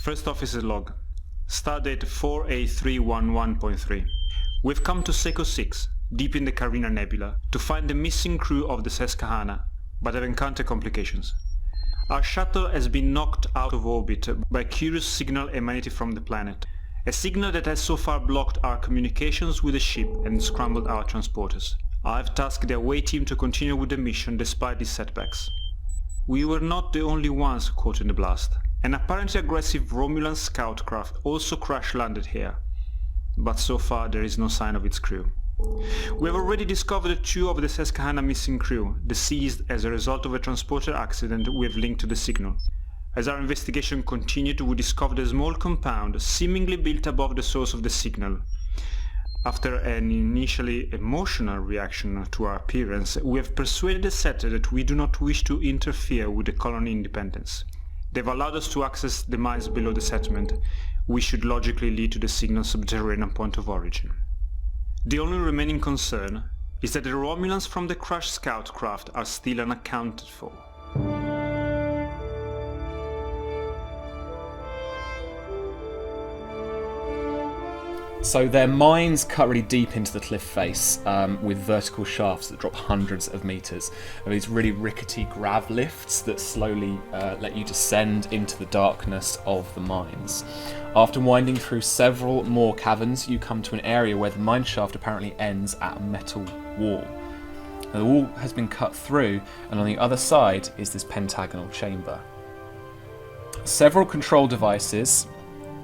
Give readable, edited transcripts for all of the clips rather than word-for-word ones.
First officer log. Stardate 4A311.3. We've come to Seco 6, deep in the Carina Nebula, to find the missing crew of the Susquehanna, but have encountered complications. Our shuttle has been knocked out of orbit by a curious signal emanated from the planet. A signal that has so far blocked our communications with the ship and scrambled our transporters. I've tasked the away team to continue with the mission despite these setbacks. We were not the only ones caught in the blast. An apparently aggressive Romulan scout craft also crash-landed here, but so far there is no sign of its crew. We have already discovered two of the Susquehanna missing crew, deceased as a result of a transporter accident we have linked to the signal. As our investigation continued, we discovered a small compound seemingly built above the source of the signal. After an initially emotional reaction to our appearance, we have persuaded the setter that we do not wish to interfere with the colony independence. They've allowed us to access the mines below the settlement, which should logically lead to the signal's subterranean point of origin. The only remaining concern is that the Romulans from the crashed scout craft are still unaccounted for. So their mines cut really deep into the cliff face with vertical shafts that drop hundreds of meters. And these really rickety grav lifts that slowly let you descend into the darkness of the mines. After winding through several more caverns, you come to an area where the mine shaft apparently ends at a metal wall. Now, the wall has been cut through, and on the other side is this pentagonal chamber. Several control devices,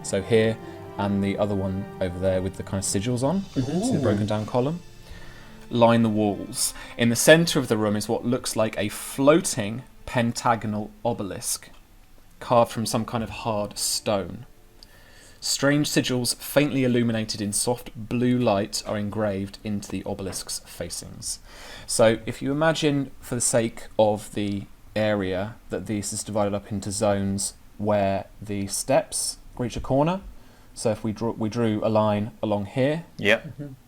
so here, and the other one over there with the kind of sigils on, see the broken down column, line the walls. In the centre of the room is what looks like a floating pentagonal obelisk, carved from some kind of hard stone. Strange sigils, faintly illuminated in soft blue light, are engraved into the obelisk's facings. So if you imagine, for the sake of the area, that this is divided up into zones where the steps reach a corner. So if we drew a line along here,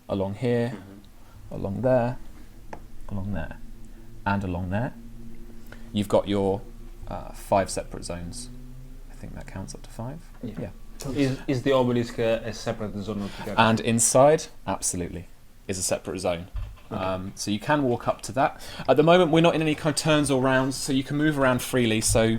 along here, along there, and along there, you've got your 5 separate zones. I think that counts up to 5. Yeah. Is the obelisk a separate zone altogether? And inside, absolutely, is a separate zone. Okay. So you can walk up to that. At the moment, we're not in any kind of turns or rounds, so you can move around freely. So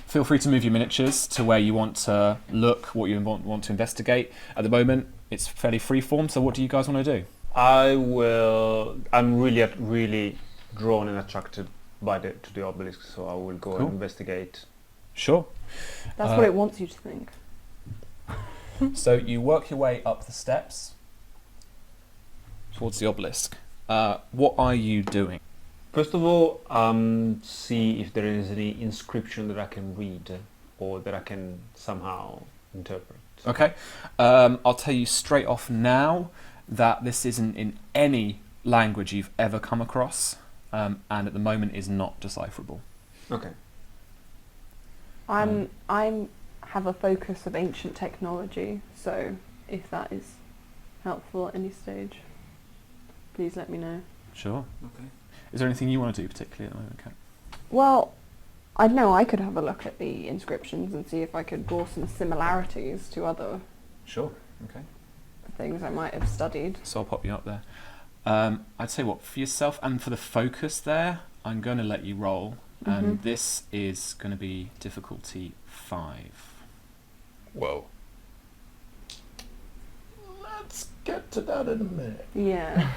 feel free to move your miniatures to where you want to look, what you want to investigate. At the moment, it's fairly free form, so what do you guys want to do? I'm really drawn and attracted to the obelisk, so I will go and investigate. Sure. That's what it wants you to think. So you work your way up the steps towards the obelisk. What are you doing? First of all, see if there is any inscription that I can read or that I can somehow interpret. Okay. I'll tell you straight off now that this isn't in any language you've ever come across, and at the moment is not decipherable. Okay. I'm have a focus of ancient technology, so if that is helpful at any stage, please let me know. Sure. Okay. Is there anything you want to do particularly at the moment, Kat? Well, I know I could have a look at the inscriptions and see if I could draw some similarities to other Sure. Okay. things I might have studied. So I'll pop you up there. I'd say what, for yourself and for the focus there, I'm going to let you roll. And this is going to be difficulty 5. Whoa. Let's get to that in a minute. Yeah.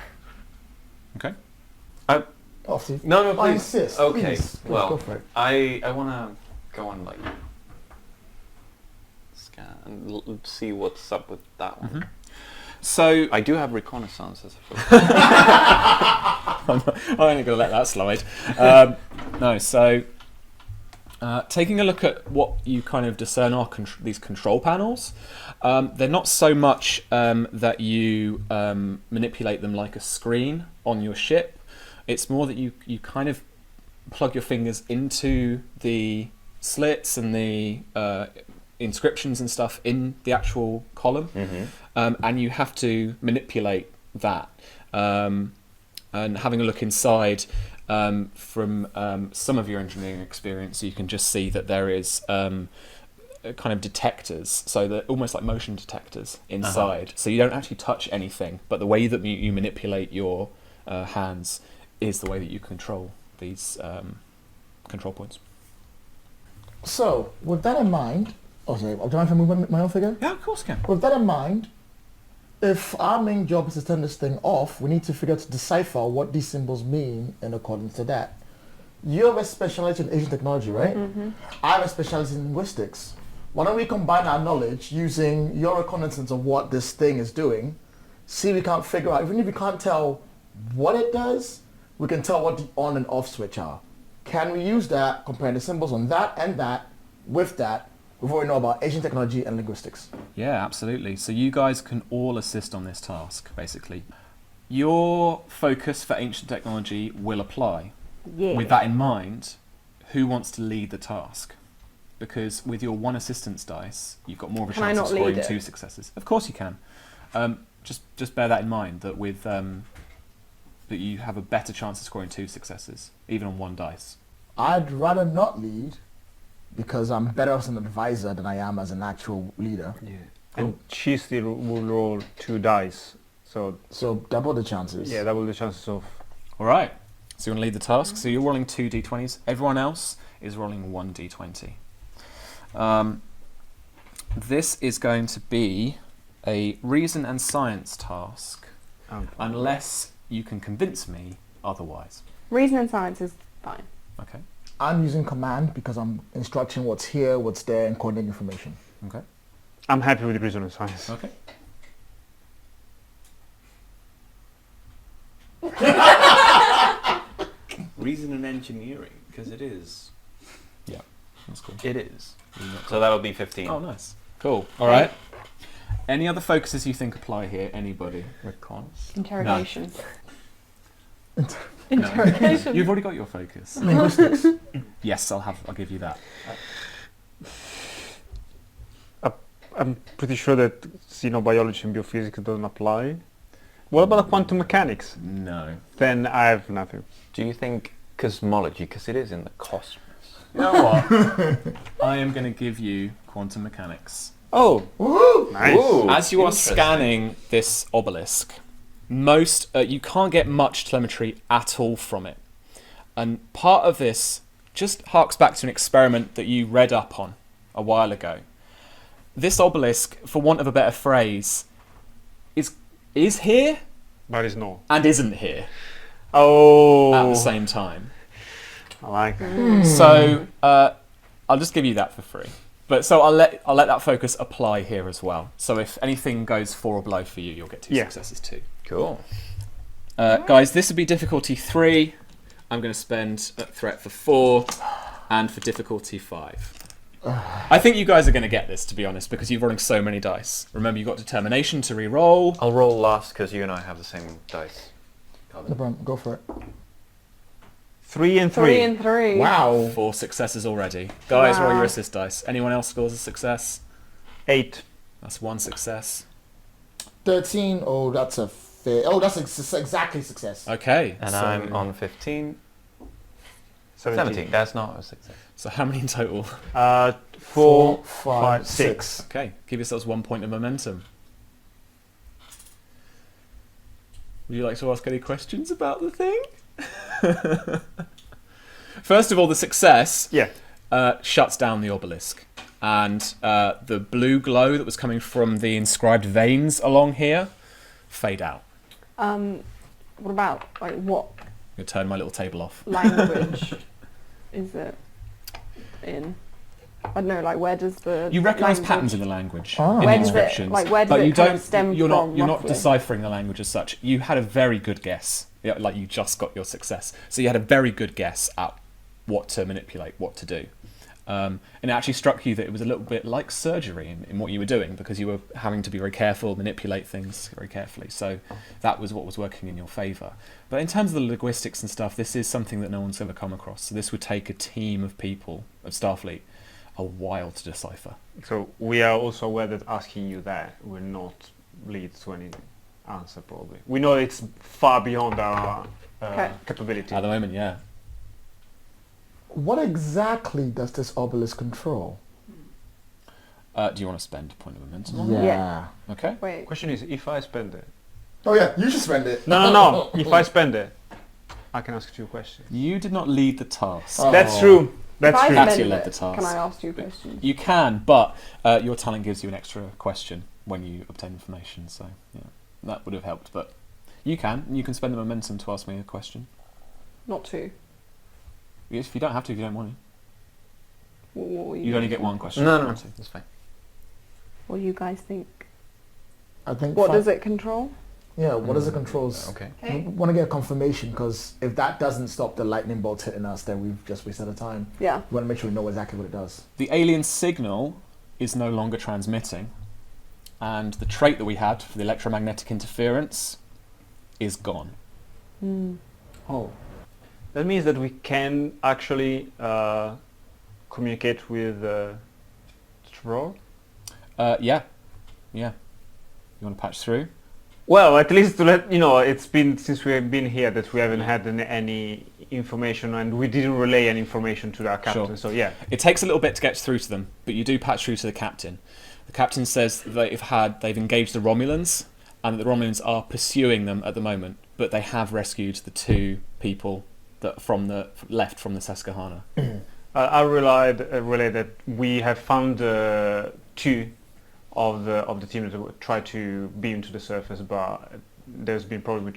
Okay. No, I please. insist. Okay, Please, well, go for it. I want to go and like scan and see what's up with that one. So I do have reconnaissance as a I'm only going to let that slide. No, so taking a look at what you kind of discern are these control panels, they're not so much that you manipulate them like a screen on your ship. It's more that you kind of plug your fingers into the slits and the inscriptions and stuff in the actual column, and you have to manipulate that. And having a look inside, from some of your engineering experience, you can just see that there is kind of detectors, so they're almost like motion detectors inside. So you don't actually touch anything, but the way that you manipulate your hands is the way that you control these control points. So, with that in mind, do I have to move my own figure? Yeah, of course you can. With that in mind, if our main job is to turn this thing off, we need to figure out to decipher what these symbols mean in accordance to that. You have a specialty in Asian technology, right? Mm-hmm. I have a specialty in linguistics. Why don't we combine our knowledge using your reconnaissance of what this thing is doing, see if we can't figure out, even if we can't tell what it does, we can tell what the on and off switch are. Can we use that, comparing the symbols on that and that, with that, before we know about Asian technology and linguistics? Yeah, absolutely. So you guys can all assist on this task, basically. Your focus for ancient technology will apply. Yeah. With that in mind, who wants to lead the task? Because with your 1 assistance dice, you've got more of a Can I chance of not scoring lead 2 it? successes. Of course you can. Just bear that in mind, that with that you have a better chance of scoring 2 successes, even on 1 dice. I'd rather not lead, because I'm better as an advisor than I am as an actual leader. Yeah. And she still will roll 2 dice. So double the chances. yeah, double the chances of... All right. So you want to lead the task. So you're rolling 2 d20s. Everyone else is rolling 1 d20. This is going to be a reason and science task, unless you can convince me otherwise. Reason and science is fine. Okay. I'm using command because I'm instructing what's here, what's there, and coordinating information. Okay. I'm happy with reason and science. Okay. Reason and engineering, because it is. Yeah, that's cool. It is. So that'll be 15. Oh, nice. Cool. All right. Any other focuses you think apply here? Anybody? Reconnaissance. Interrogation. No. Interrogation. You've already got your focus. Linguistics. Yes, I'll give you that. I'm pretty sure that xenobiology and biophysics doesn't apply. What about quantum mechanics? No. Then I have nothing. Do you think cosmology, because it is in the cosmos? You know what? I am going to give you quantum mechanics. Oh, Woohoo! nice. Ooh, As you are interesting. scanning this obelisk, you can't get much telemetry at all from it. And part of this just harks back to an experiment that you read up on a while ago. This obelisk, for want of a better phrase, is here But it's no. and isn't here Oh, at the same time. I like that. So I'll just give you that for free. But so I'll let that focus apply here as well. So if anything goes 4 or below for you, you'll get 2 Yeah. successes too. Cool. Guys, this would be difficulty 3. I'm going to spend a threat for 4, and for difficulty 5. I think you guys are going to get this, to be honest, because you're rolling so many dice. Remember, you've got determination to re-roll. I'll roll last because you and I have the same dice. No problem. Go for it. 3 and 3. 3 and 3. Wow. 4 successes already. Guys, roll Wow. your assist dice. Anyone else scores a success? 8. That's 1 success. 13. Oh, that's a fair. Oh, that's exactly success. Okay. And so, I'm on 15. 17. 17. That's not a success. So how many in total? 4, 5, 6. Okay, give yourselves 1 point of momentum. Would you like to ask any questions about the thing? First of all, the success Yeah. shuts down the obelisk. And the blue glow that was coming from the inscribed veins along here fade out. What about like what I'm going to turn my little table off. language is it in? I don't know. Like where does the You recognise language- patterns in the language, Ah. in Where the does it- inscriptions, like, where does but it you kind don't. of stem you're from, not roughly? deciphering the language as such. You had a very good guess. Yeah, like you just got your success, so you had a very good guess at what to manipulate, what to do, and it actually struck you that it was a little bit like surgery in what you were doing, because you were having to be very careful, manipulate things very carefully. So that was what was working in your favour. But in terms of the linguistics and stuff, this is something that no one's ever come across. So this would take a team of people of Starfleet a while to decipher. So we are also aware that asking you that will not lead to any answer, probably. We know it's far beyond our Okay. capability. At the moment, yeah. What exactly does this obelisk control? Do you want to spend a point of momentum on Yeah. Yeah. it? Okay. Wait. Question is, if I spend it. Oh yeah, you should spend it. No. If I spend it, I can ask you a question. You did not lead the task. Oh. That's true. That's if I true. Katya spend led it, the task. can I ask you a question? You can, but your talent gives you an extra question when you obtain information, so yeah, that would have helped. But you can spend the momentum to ask me a question. Not two. If you don't have to, if you don't want to. What will You only get one question. No, if you no, want to. that's fine. What do you guys think? I think. What does it control? Yeah, what does it controls? Okay. We want to get a confirmation because if that doesn't stop the lightning bolts hitting us, then we've just wasted our time. Yeah. We want to make sure we know exactly what it does. The alien signal is no longer transmitting, and the trait that we had for the electromagnetic interference is gone. Oh, that means that we can actually communicate with T'Vrol? Yeah. You want to patch through? Well, at least to let you know, it's been since we have been here that we haven't had any information, and we didn't relay any information to our captain. Sure. So yeah, It takes a little bit to get through to them, but you do patch through to the captain. The captain says they've engaged the Romulans, and that the Romulans are pursuing them at the moment, but they have rescued the two people that left from the Susquehanna. I relay that we have found two of the team that tried to beam to the surface, but there's been problem with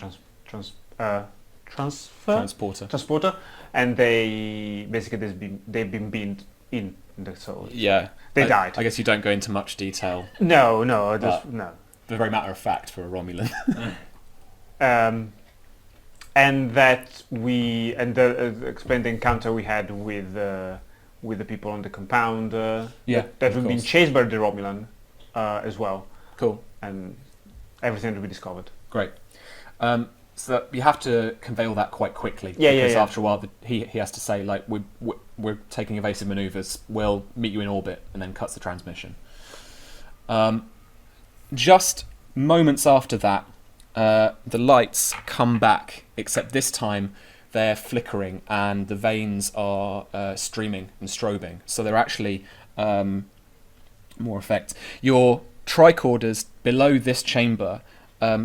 transporter, and they've been beamed in the soul. Yeah, They died. I guess you don't go into much detail. No, But- no. They're very matter of fact for a Romulan. And that explain the encounter we had with the people on the compound. Yeah, that of we've been course. chased by the Romulan as well, Cool, and everything that we discovered. great. So that you have to convey all that quite quickly. Yeah, because yeah. after a while, he has to say like we're taking evasive manoeuvres. We'll meet you in orbit, and then cuts the transmission. Just moments after that, the lights come back, except this time they're flickering and the vanes are streaming and strobing. So they're actually more effect. Your tricorders below this chamber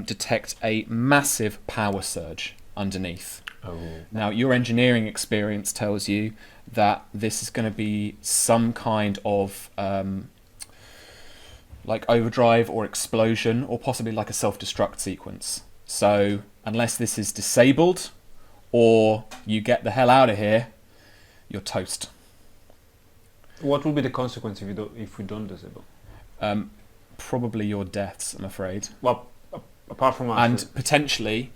detect a massive power surge underneath. Oh. Now, your engineering experience tells you that this is going to be some kind of like overdrive or explosion, or possibly like a self-destruct sequence. So, unless this is disabled, or you get the hell out of here, you're toast. What will be the consequence if we don't disable? Probably your deaths, I'm afraid. Well, apart from us, And potentially,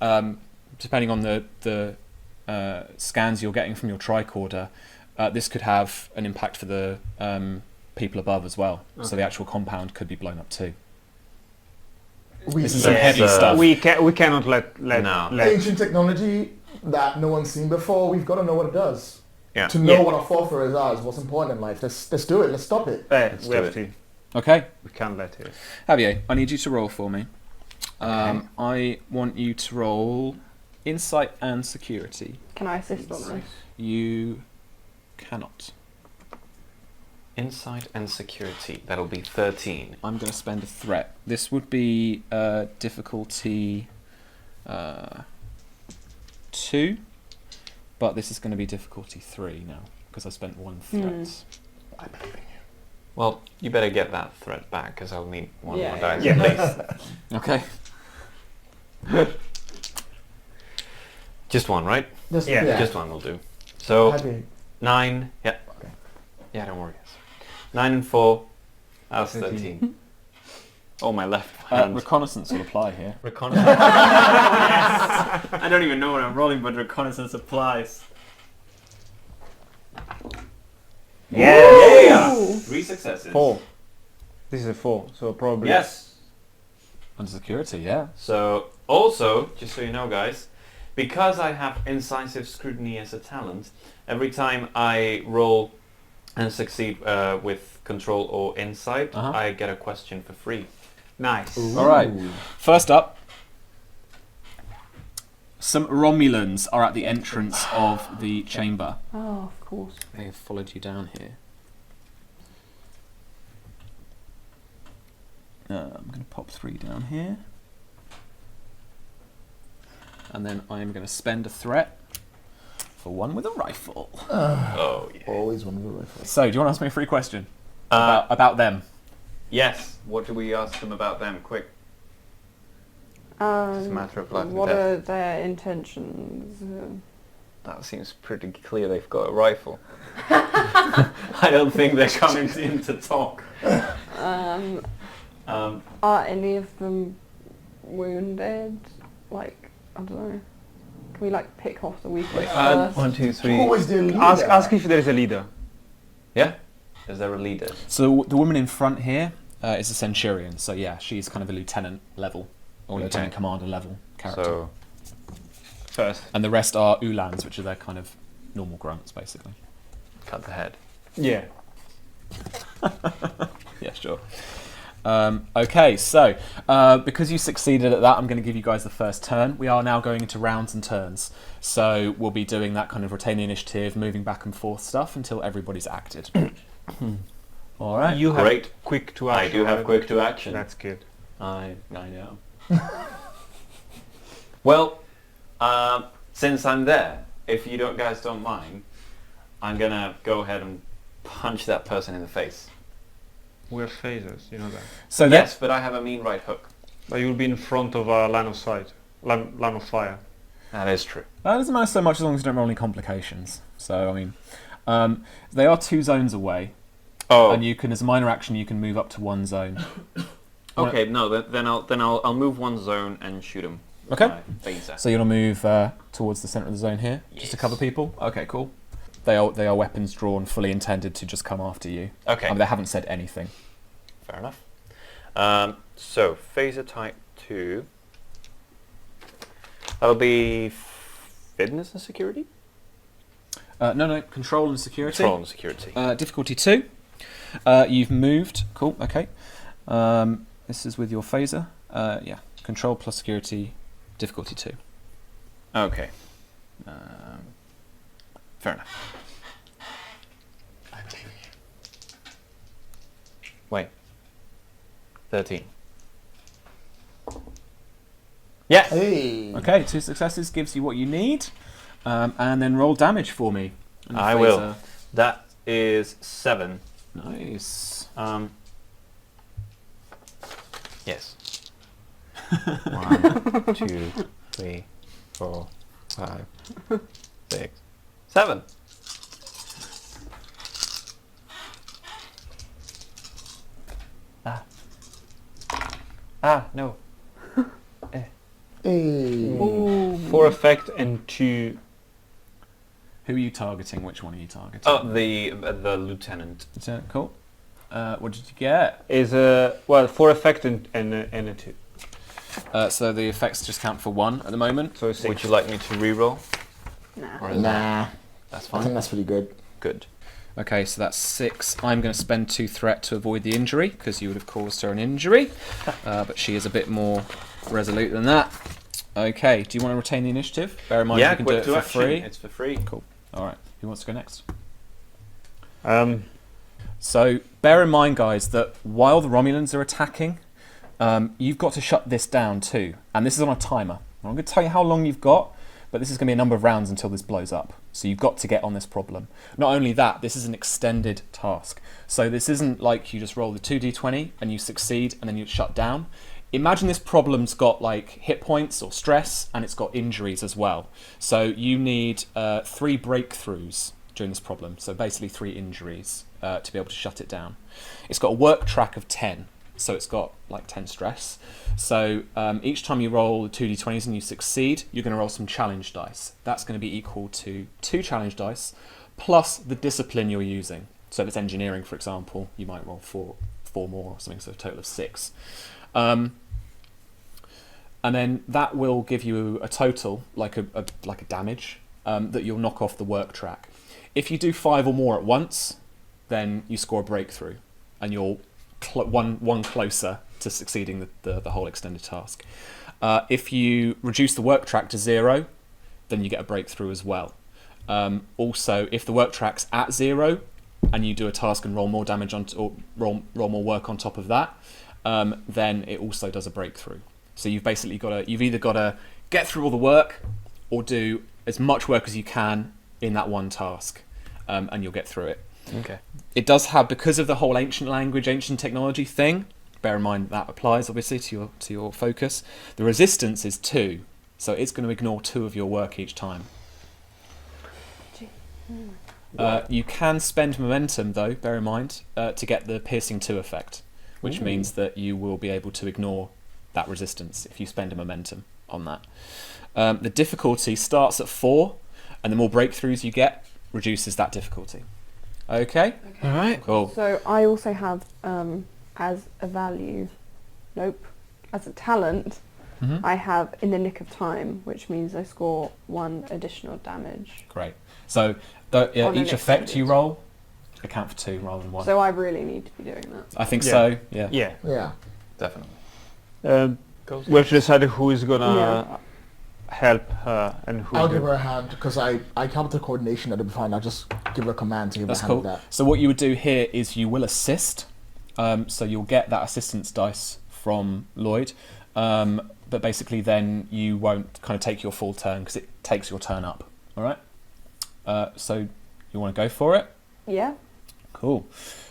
depending on the scans you're getting from your tricorder, this could have an impact for the people above as well. So Okay. the actual compound could be blown up too. We This is some Yes, heavy stuff. we cannot let No. ancient technology that no one's seen before. We've got to know what it does. Yeah. To know Yeah. what our forefathers are is what's important in life. Let's do it. Let's stop it. we do have it. to. Okay, We can't let it. Javier, I need you to roll for me. I want you to roll insight and security. Can I assist on this? You cannot. Insight and security. That'll be 13. I'm going to spend a threat. This would be difficulty 2, but this is going to be difficulty 3 now because I spent one threat. I believe in you. Well, you better get that threat back because I'll need one Yeah, more dice yeah. at least. Okay. Just one, right? Just, Yeah. Just one will do. So Happy. 9. Yeah. Okay. Yeah, don't worry. 9 and 4. That's 13. 13. Oh, my left hand. Reconnaissance will apply here. Reconnaissance. I don't even know what I'm rolling, but reconnaissance applies. Yeah. 3 successes. 4. This is a 4, so probably. Yes. Under security, yeah. So, also, just so you know, guys, because I have incisive scrutiny as a talent, every time I roll and succeed with control or insight, Uh-huh. I get a question for free. Nice. All right. First up, some Romulans are at the entrance of the chamber. Oh, of course. They have followed you down here. I'm going to pop 3 down here. And then I'm going to spend a threat for one with a rifle. Oh, yeah. Always one with a rifle. So, do you want to ask me a free question? Uh, About them? Yes. What do we ask them about them? Quick. It's a matter of life and What death. are their intentions? That seems pretty clear. They've got a rifle. I don't think they're coming in to talk. Are any of them wounded? Like, I don't know. Can we like pick off the weakest first? 1, 2, 3. Who was the leader? Ask if there is a leader. Yeah. Is there a leader? So, the woman in front here is a centurion. So, yeah, she's kind of a lieutenant level, or lieutenant commander level character. So First. And the rest are Ulans, which are their kind of normal grunts, basically. cut the head. Yeah. Yeah, sure. Okay, so because you succeeded at that, I'm going to give you guys the first turn. We are now going into rounds and turns. So we'll be doing that kind of retain the initiative, moving back and forth stuff until everybody's acted. All right. You have Great. quick to action. I do have right? quick to action. That's good. I know. Well, since I'm there, if you guys don't mind, I'm gonna go ahead and punch that person in the face. We're phasers, you know that. So Yes, but I have a mean right hook. But you'll be in front of a line of sight, line of fire. That is true. that doesn't matter so much as long as you don't roll any complications. So I mean, they are 2 zones away, Oh, and you can, as a minor action, you can move up to 1 zone. okay. No, then I'll move 1 zone and shoot him. with Okay. my phaser. So you're gonna move towards the center of the zone here, just to cover people. Okay, cool. They are weapons drawn, fully intended to just come after you. Okay. I mean, they haven't said anything. Fair enough. So phaser type 2. That'll be fitness and security. No, control and security. Control and security. Difficulty 2. You've moved. Cool. Okay. This is with your phaser. Yeah. Control plus security. Difficulty 2. Okay. Fair enough. Wait. 13. Yes. Hey. Okay. 2 successes gives you what you need, and then roll damage for me. And the I will. phaser- That is 7. Nice. Yes. 1, 2, 3, 4, 5, 6, 7. No. Hey. 4 effect and 2. Who are you targeting? Which one are you targeting? Oh, the lieutenant. Lieutenant, cool. What did you get? Is a 4 effect and a 2. So the effects just count for 1 at the moment. So 6. Would you like me to re-roll? Nah. Or is that- Nah. That's I fine. think that's pretty good. Good. Okay, so that's 6. I'm going to spend 2 threat to avoid the injury, because you would have caused her an injury. But she is a bit more resolute than that. Okay, do you want to retain the initiative? Bear in mind Yeah, you can do quick it to for action. free. It's for free. Cool. Alright, who wants to go next? So, bear in mind, guys, that while the Romulans are attacking, you've got to shut this down too. And this is on a timer. I'm going to tell you how long you've got, but this is going to be a number of rounds until this blows up. So you've got to get on this problem. Not only that, this is an extended task. So this isn't like you just roll the 2d20 and you succeed and then you shut down. Imagine this problem's got like hit points or stress, and it's got injuries as well. So you need 3 breakthroughs during this problem. So basically 3 injuries to be able to shut it down. It's got a work track of 10. So it's got like 10 stress. So each time you roll the 2d20s and you succeed, you're going to roll some challenge dice. That's going to be equal to 2 challenge dice plus the discipline you're using. So if it's engineering, for example, you might roll 4 more or something, so a total of 6. And then that will give you a total, like a damage, that you'll knock off the work track. If you do 5 or more at once, then you score a breakthrough, and you're one closer to succeeding the whole extended task. If you reduce the work track to 0, then you get a breakthrough as well. Also, if the work track's at 0 and you do a task and roll more damage or roll more work on top of that, then it also does a breakthrough. So you've either got to get through all the work or do as much work as you can in that one task, and you'll get through it. Okay. It does have, because of the whole ancient language, ancient technology thing, bear in mind that applies obviously to your focus, the resistance is 2, so it's going to ignore 2 of your work each time. You can spend momentum though, bear in mind, to get the piercing 2 effect, which means that you will be able to ignore that resistance if you spend a momentum on that. The difficulty starts at 4, and the more breakthroughs you get, reduces that difficulty. Okay? All right. Cool. So I also have as a value, as a talent, Mhm. I have in the nick of time, which means I score 1 additional damage. Great. So On an each effect you extended. roll, account for 2 rather than 1. So I really need to be doing that. I think Yeah. so, yeah. Yeah. Yeah. Definitely. We have to decide who is gonna Yeah. help her and who. I'll give her a hand because I count the coordination that will be fine. I'll just give her a command to give That's her a hand cool. with that. So what you would do here is you will assist. So you'll get that assistance dice from Lloyd. But basically then you won't kind of take your full turn because it takes your turn up. All right? So you want to go for it? Yeah. Cool.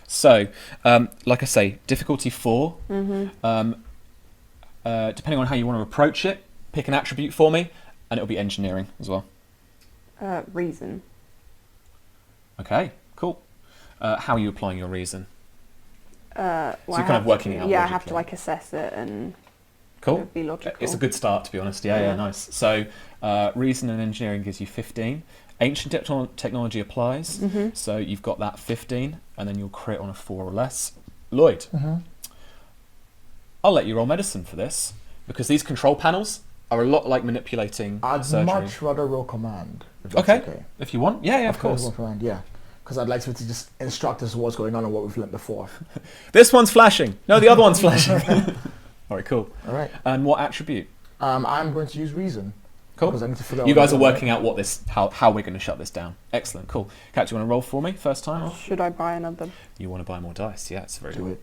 So, like I say, difficulty 4. Depending on how you want to approach it, pick an attribute for me, and it'll be engineering as well. Reason. Okay, cool. How are you applying your reason? Well, you're I kind of have working it to, out Yeah, I have logically. to like assess it and Cool. be logical. It's a good start, to be honest. Yeah, Yeah. nice. So, reason and engineering gives you 15. Ancient technology applies, so you've got that 15, and then you'll crit on a 4 or less. Lloyd, I'll let you roll medicine for this, because these control panels are a lot like manipulating I'd surgery. much rather roll command. If that's Okay. If you want, yeah, of I'd course. roll command, yeah. Because I'd like to just instruct us what's going on and what we've learned before. This one's flashing. No, the other one's flashing. All right, cool. All right. And what attribute? I'm going to use reason. Cool. Because I need to figure out You what guys are I'm doing. working out how we're going to shut this down. Excellent, cool. Kat, do you want to roll for me first time? Off? Should I buy another? You want to buy more dice? Yeah, it's very Do good. it.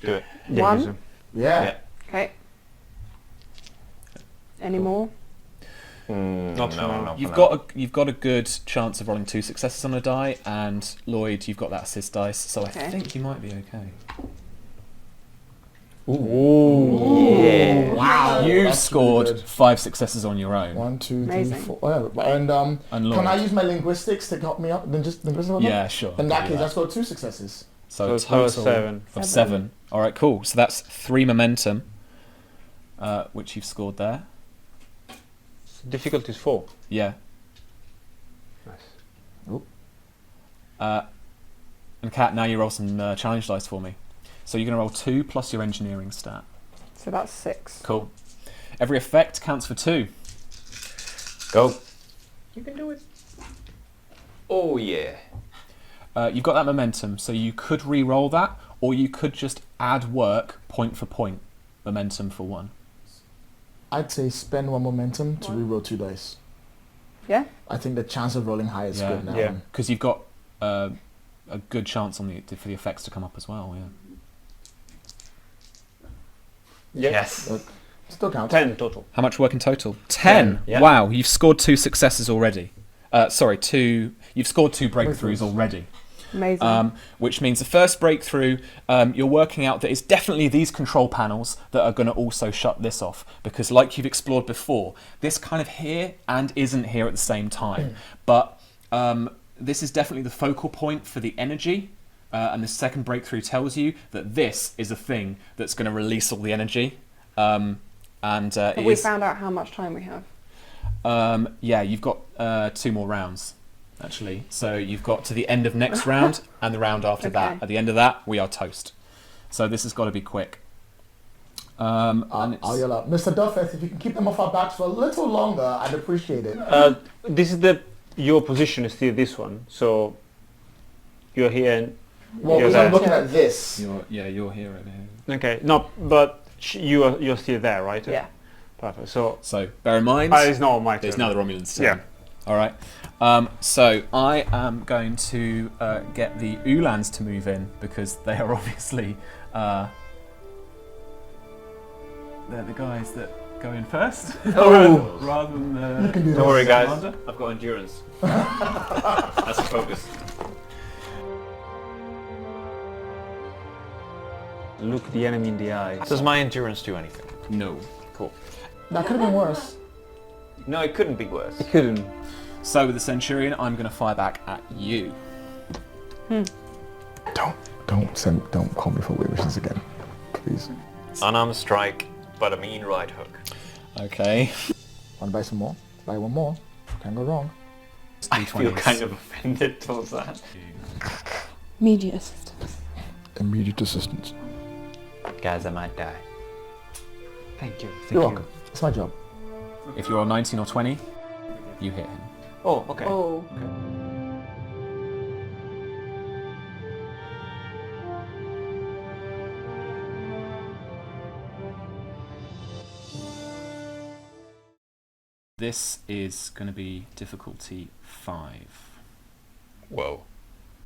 Do it. Yeah, One? use them. Yeah. Okay. Any more? Not for now. You've got a good chance of rolling 2 successes on a die, and Lloyd, you've got that assist dice, so Okay. I think you might be okay. Yeah. Wow. You've that's scored really good. 5 successes on your own. 1, 2, 3, Amazing. 4. Oh, yeah. And And Lloyd. can I use my linguistics to help me out? Then just linguistics. Yeah, sure. In do that case, that. I scored 2 successes. So So total 7. of 7. All right, cool. So that's 3 momentum, which you've scored there. Difficulty is 4. Yeah. Nice. And Kat, now you roll some challenge dice for me. So you're going to roll 2 plus your engineering stat. So that's 6. Cool. Every effect counts for 2. Go. You can do it. Oh yeah. You've got that momentum, so you could re-roll that, or you could just add work point for point, momentum for 1. I'd say spend 1 momentum to reroll 2 dice. Yeah? I think the chance of rolling high is Yeah. good now. Yeah. Because you've got a good chance for the effects to come up as well. Yeah. Yes. Still counts. 10 total. How much work in total? 10. Yeah. Wow, you've scored 2 successes already. Sorry, 2. You've scored 2 breakthroughs already. Amazing. Which means the first breakthrough, you're working out that it's definitely these control panels that are going to also shut this off. Because like you've explored before, this kind of here and isn't here at the same time. But this is definitely the focal point for the energy. And the second breakthrough tells you that this is a thing that's going to release all the energy. Have we found out how much time we have? Yeah, you've got 2 more rounds, actually. So you've got to the end of next round and the round after that. Okay. At the end of that, we are toast. So this has got to be quick. And I'll yell out, Mr. Duffeth, if you can keep them off our backs for a little longer, I'd appreciate it. This is your position is still this one. So you're here and Well, you're because I'm there. looking at this. you're here over here. Okay, no, but you're still there, right? Yeah. Perfect. So So bear in mind, it's not my turn. it's now the Romulans' turn. Yeah. All right. So I am going to get the Ulans to move in because they are obviously they're the guys that go in first. Oh. rather than You can do the Don't worry, guys. commander. I've got endurance. That's a focus. Look the enemy in the eye. Does my endurance do anything? No. Cool. That could have been worse. No, it couldn't be worse. It couldn't. So with the Centurion, I'm going to fire back at you. Don't call me for weird missions again, please. Unarmed strike, but a mean right hook. Okay. Want to buy some more? Buy one more. Can't go wrong. I feel D20s. kind of offended towards that. Media assistance. Immediate assistance. Guys, I might die. Thank you. You're welcome. It's my job. If you're on 19 or 20, you hit him. Oh, okay. Oh. This is going to be difficulty 5. Whoa.